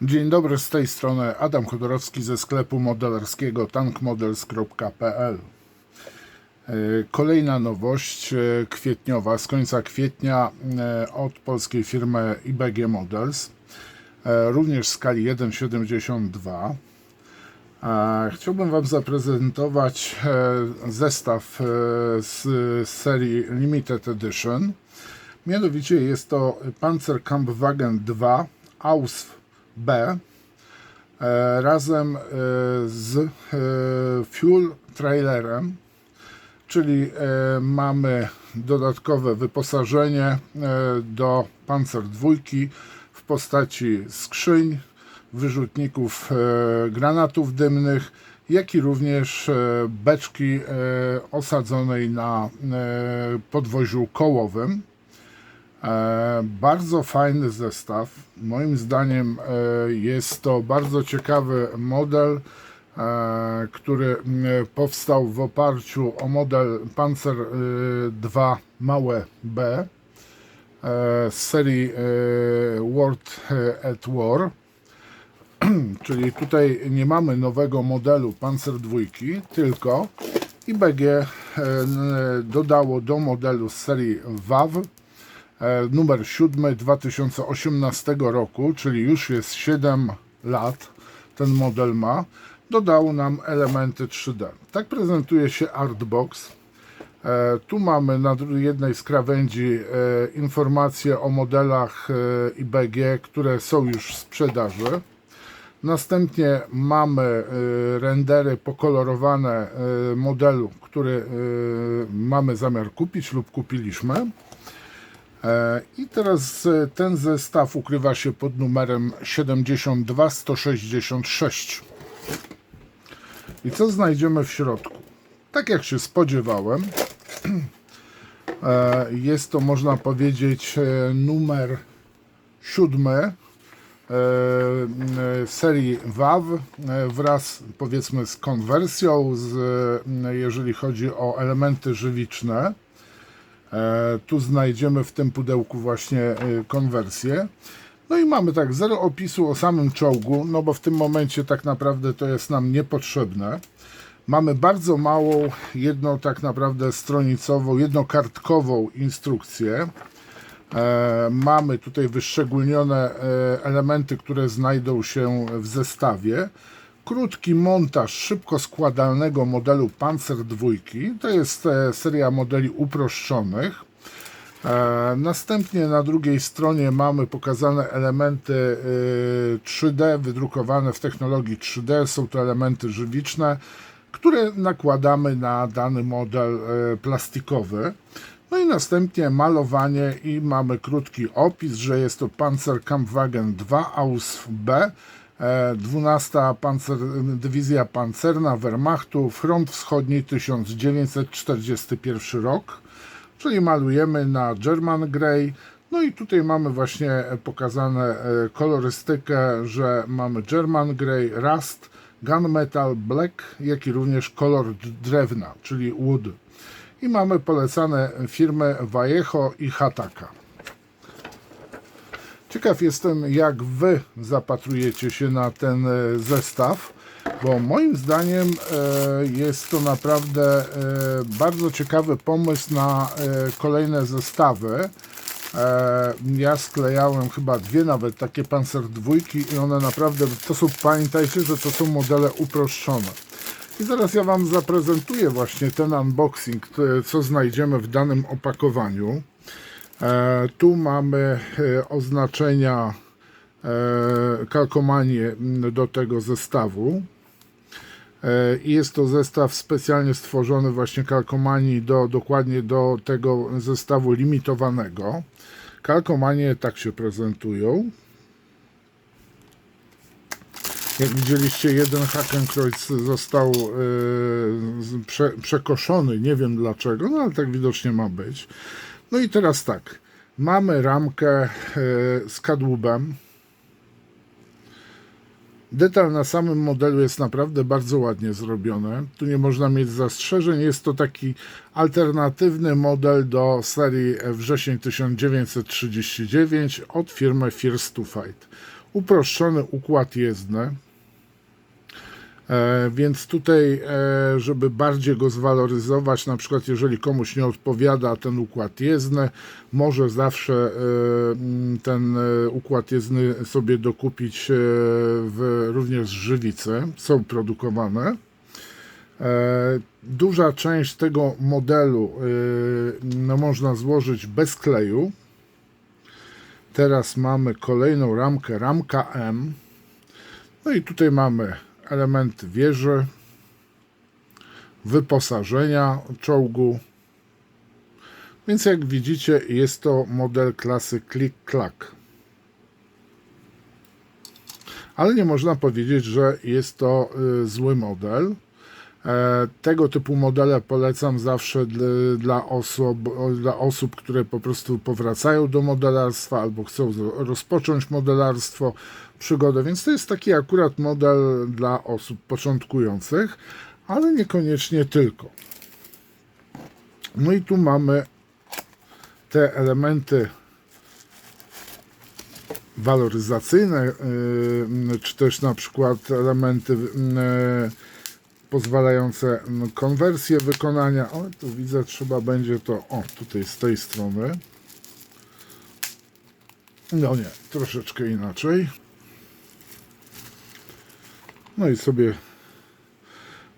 Dzień dobry, z tej strony Adam Chodorowski ze sklepu modelarskiego tankmodels.pl. Kolejna nowość kwietniowa, z końca kwietnia od polskiej firmy IBG Models, również w skali 1,72. Chciałbym Wam zaprezentować zestaw z serii Limited Edition. Mianowicie jest to Panzerkampfwagen 2 Ausf B razem z fuel trailerem, czyli mamy dodatkowe wyposażenie do Panzer 2 w postaci skrzyń, wyrzutników granatów dymnych, jak i również beczki osadzonej na podwoziu kołowym. Bardzo fajny zestaw. Moim zdaniem jest to bardzo ciekawy model, który powstał w oparciu o model Panzer II małe B z serii World at War. Czyli tutaj nie mamy nowego modelu Panzer II, tylko IBG dodało do modelu z serii WAW numer 7 2018 roku, czyli już jest 7 lat ten model ma, dodało nam elementy 3D. Tak prezentuje się Artbox. Tu mamy na jednej z krawędzi informacje o modelach IBG, które są już w sprzedaży. Następnie mamy rendery pokolorowane modelu, który mamy zamiar kupić lub kupiliśmy. I teraz ten zestaw ukrywa się pod numerem 72166. I co znajdziemy w środku? Tak jak się spodziewałem, jest to, można powiedzieć, numer 7 serii WAW wraz, powiedzmy, z konwersją, jeżeli chodzi o elementy żywiczne. Tu znajdziemy w tym pudełku właśnie konwersję. No i mamy tak, zero opisu o samym czołgu, no bo w tym momencie tak naprawdę to jest nam niepotrzebne. Mamy bardzo małą, tak naprawdę stronicową, jednokartkową instrukcję. Mamy tutaj wyszczególnione elementy, które znajdą się w zestawie. Krótki montaż szybko składalnego modelu Panzer II. To jest seria modeli uproszczonych. Następnie na drugiej stronie mamy pokazane elementy 3D, wydrukowane w technologii 3D. Są to elementy żywiczne, które nakładamy na dany model plastikowy. No i następnie malowanie i mamy krótki opis, że jest to Panzerkampfwagen 2 Ausf B, 12. Dywizja Pancerna Wehrmachtu, front wschodni, 1941 rok, czyli malujemy na German Grey. No i tutaj mamy właśnie pokazane kolorystykę, że mamy German Grey, Rust, Gunmetal Black, jak i również kolor drewna, czyli wood. I mamy polecane firmy Vallejo i Hataka. Ciekaw jestem, jak Wy zapatrujecie się na ten zestaw, bo moim zdaniem jest to naprawdę bardzo ciekawy pomysł na kolejne zestawy. Ja sklejałem chyba dwie nawet takie Panzer II i one naprawdę, to są, pamiętajcie, że to są modele uproszczone. I zaraz ja Wam zaprezentuję właśnie ten unboxing, co znajdziemy w danym opakowaniu. Tu mamy oznaczenia, kalkomanie do tego zestawu. I jest to zestaw specjalnie stworzony właśnie kalkomanii dokładnie do tego zestawu limitowanego. Kalkomanie tak się prezentują. Jak widzieliście, jeden Hakenkreuz został przekoszony, nie wiem dlaczego, no ale tak widocznie ma być. No i teraz tak, mamy ramkę z kadłubem. Detal na samym modelu jest naprawdę bardzo ładnie zrobiony. Tu nie można mieć zastrzeżeń. Jest to taki alternatywny model do serii wrzesień 1939 od firmy First to Fight. uproszczony układ jezdny. Więc tutaj, żeby bardziej go zwaloryzować, na przykład jeżeli komuś nie odpowiada ten układ jezdny, może zawsze ten układ jezdny sobie dokupić również z żywicy, są produkowane. Duża część tego modelu no, można złożyć bez kleju. Teraz mamy kolejną ramkę, ramka M. No i tutaj mamy elementy wieży, wyposażenia czołgu. Więc jak widzicie, jest to model klasy Click-Clack. Ale nie można powiedzieć, że jest to zły model. Tego typu modele polecam zawsze dla osób, które po prostu powracają do modelarstwa albo chcą rozpocząć modelarstwo, przygodę, więc to jest taki akurat model dla osób początkujących, ale niekoniecznie tylko. No i tu mamy te elementy waloryzacyjne, czy też na przykład elementy pozwalające konwersję wykonania. O, tu widzę, trzeba będzie to, o, tutaj z tej strony. No nie, troszeczkę inaczej. No i sobie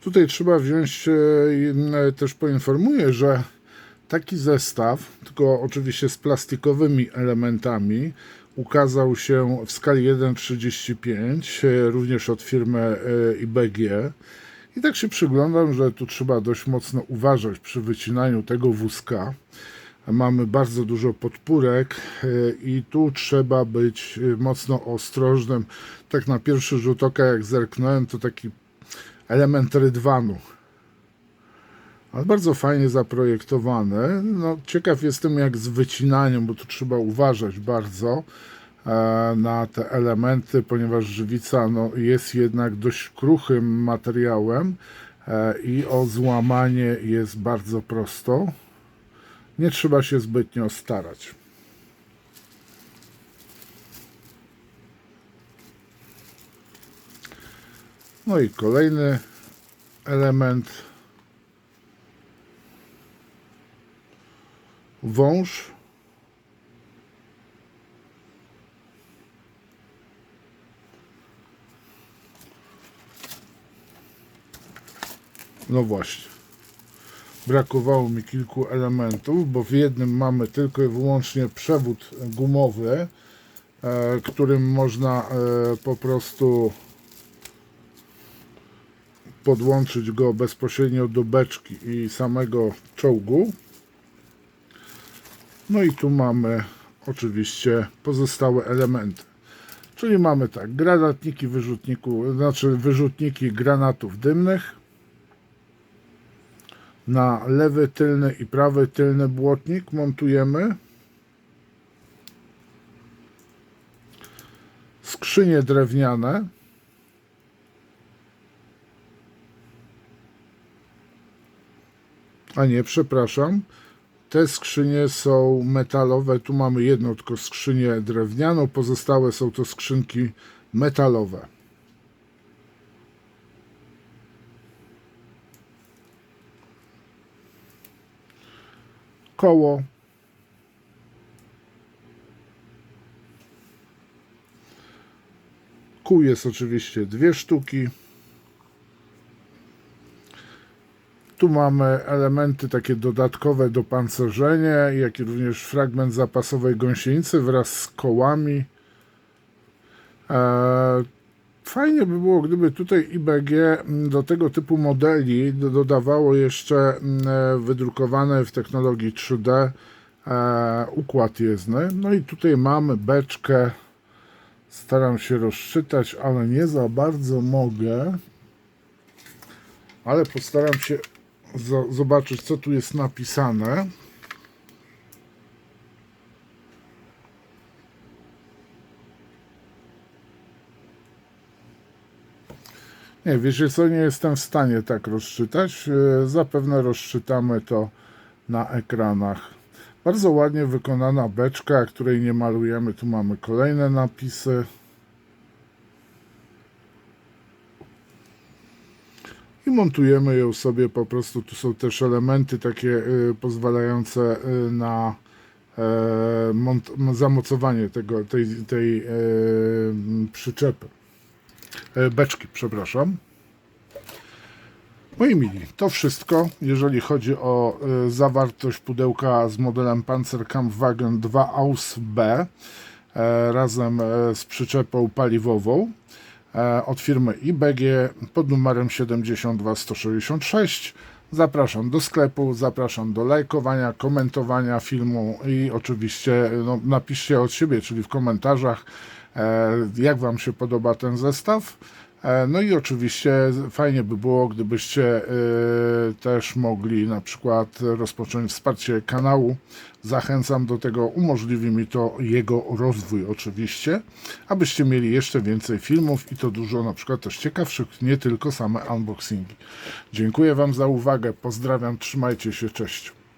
tutaj trzeba wziąć, też poinformuję, że taki zestaw, tylko oczywiście z plastikowymi elementami, ukazał się w skali 1:35, również od firmy IBG. I tak się przyglądam, że tu trzeba dość mocno uważać przy wycinaniu tego wózka. Mamy bardzo dużo podpórek i tu trzeba być mocno ostrożnym. Tak na pierwszy rzut oka, jak zerknąłem, to taki element rydwanu. Ale bardzo fajnie zaprojektowane. No, ciekaw jestem jak z wycinaniem, bo tu trzeba uważać bardzo na te elementy, ponieważ żywica no, jest jednak dość kruchym materiałem i o złamanie jest bardzo prosto. Nie trzeba się zbytnio starać. No i kolejny element. Wąż. No właśnie. Brakowało mi kilku elementów, bo w jednym mamy tylko i wyłącznie przewód gumowy, którym można po prostu podłączyć go bezpośrednio do beczki i samego czołgu. No i tu mamy oczywiście pozostałe elementy. Czyli mamy tak, granatniki wyrzutniki granatów dymnych. Na lewy tylny i prawy tylny błotnik montujemy. Skrzynie drewniane. A nie, przepraszam. Te skrzynie są metalowe. Tu mamy jedną tylko skrzynię drewnianą. Pozostałe są to skrzynki metalowe. Koło. Kół jest oczywiście 2 sztuki. Tu mamy elementy takie dodatkowe do pancerzenia, jak i również fragment zapasowej gąsienicy wraz z kołami. Fajnie by było, gdyby tutaj IBG do tego typu modeli dodawało jeszcze wydrukowany w technologii 3D układ jezdny. No i tutaj mamy beczkę. Staram się rozczytać, ale nie za bardzo mogę. Ale postaram się zobaczyć, co tu jest napisane. Nie, wiecie co, nie jestem w stanie tak rozczytać. Zapewne rozczytamy to na ekranach. Bardzo ładnie wykonana beczka, której nie malujemy. Tu mamy kolejne napisy. i montujemy ją sobie po prostu. Tu są też elementy takie pozwalające na zamocowanie tej przyczepy, beczki, przepraszam. Moi mili, to wszystko, jeżeli chodzi o zawartość pudełka z modelem Panzerkampfwagen 2 Aus B razem z przyczepą paliwową od firmy IBG pod numerem 72166. Zapraszam do sklepu, zapraszam do lajkowania, komentowania filmu i oczywiście napiszcie od siebie, czyli w komentarzach, jak Wam się podoba ten zestaw. No i oczywiście fajnie by było, gdybyście też mogli na przykład rozpocząć wsparcie kanału. Zachęcam do tego, umożliwi mi to jego rozwój oczywiście, abyście mieli jeszcze więcej filmów i to dużo na przykład też ciekawszych, nie tylko same unboxingi. Dziękuję Wam za uwagę, pozdrawiam, trzymajcie się, cześć.